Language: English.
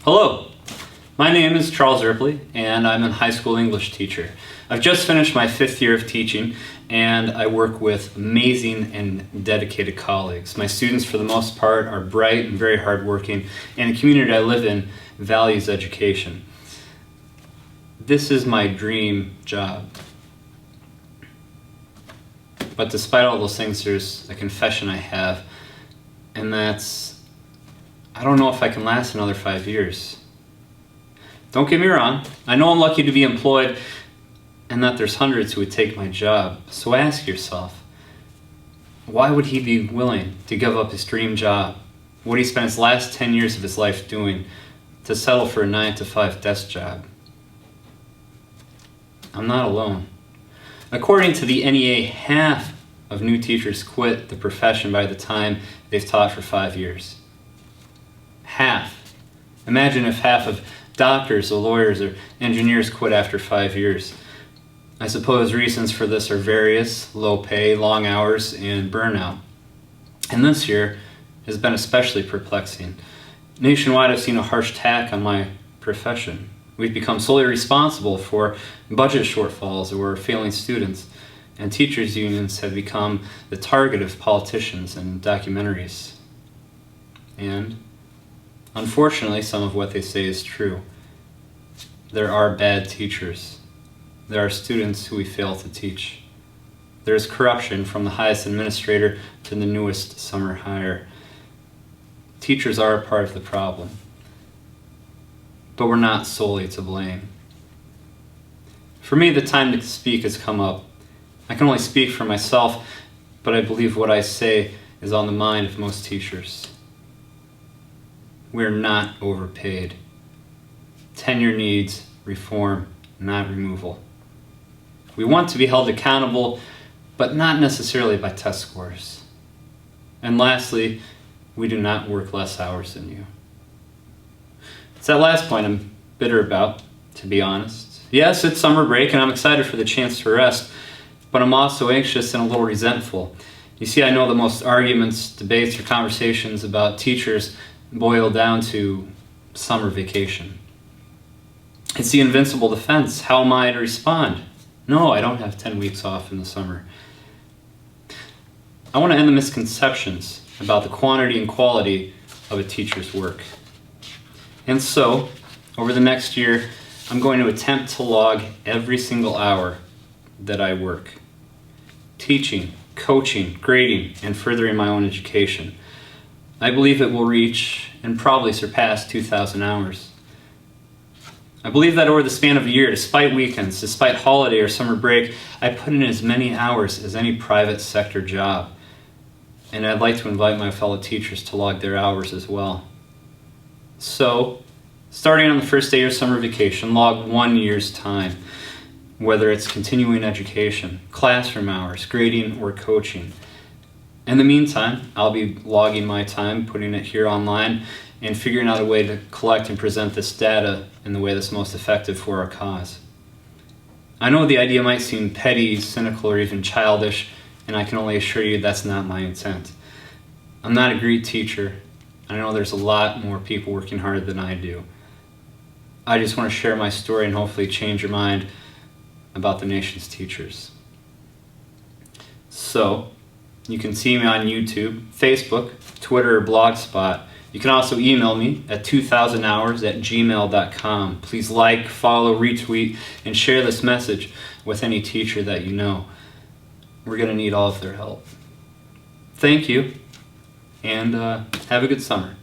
Hello, my name is Charles Ripley and I'm a high school English teacher. I've just finished my 5th year of teaching and I work with amazing and dedicated colleagues. My students for the most part are bright and very hardworking, and the community I live in values education. This is my dream job. But despite all those things, there's a confession I have, and that's I don't know if I can last another 5 years. Don't get me wrong, I know I'm lucky to be employed and that there's hundreds who would take my job. So ask yourself, why would he be willing to give up his dream job, what he spent his last 10 years of his life doing, to settle for a 9-to-5 desk job? I'm not alone. According to the NEA, half of new teachers quit the profession by the time they've taught for 5 years. Half. Imagine if half of doctors or lawyers or engineers quit after 5 years. I suppose reasons for this are various: low pay, long hours, and burnout. And this year has been especially perplexing. Nationwide, I've seen a harsh attack on my profession. We've become solely responsible for budget shortfalls or failing students, and teachers' unions have become the target of politicians and documentaries. And unfortunately, some of what they say is true. There are bad teachers. There are students who we fail to teach. There is corruption from the highest administrator to the newest summer hire. Teachers are a part of the problem, but we're not solely to blame. For me, the time to speak has come up. I can only speak for myself, but I believe what I say is on the mind of most teachers. We're not overpaid. Tenure needs reform, not removal. We want to be held accountable, but not necessarily by test scores. And lastly, we do not work less hours than you. It's that last point I'm bitter about, to be honest. Yes, it's summer break and I'm excited for the chance to rest, but I'm also anxious and a little resentful. You see, I know that most arguments, debates, or conversations about teachers boil down to summer vacation. It's the invincible defense. How am I to respond? No, I don't have 10 weeks off in the summer. I want to end the misconceptions about the quantity and quality of a teacher's work. And so, over the next year, I'm going to attempt to log every single hour that I work. Teaching, coaching, grading, and furthering my own education. I believe it will reach and probably surpass 2,000 hours. I believe that over the span of a year, despite weekends, despite holiday or summer break, I put in as many hours as any private sector job. And I'd like to invite my fellow teachers to log their hours as well. So, starting on the first day of your summer vacation, log 1 year's time, whether it's continuing education, classroom hours, grading, or coaching. In the meantime, I'll be logging my time, putting it here online, and figuring out a way to collect and present this data in the way that's most effective for our cause. I know the idea might seem petty, cynical, or even childish, and I can only assure you that's not my intent. I'm not a great teacher. I know there's a lot more people working harder than I do. I just want to share my story and hopefully change your mind about the nation's teachers. So, you can see me on YouTube, Facebook, Twitter, or Blogspot. You can also email me at 2000hours@gmail.com. Please like, follow, retweet, and share this message with any teacher that you know. We're going to need all of their help. Thank you, and have a good summer.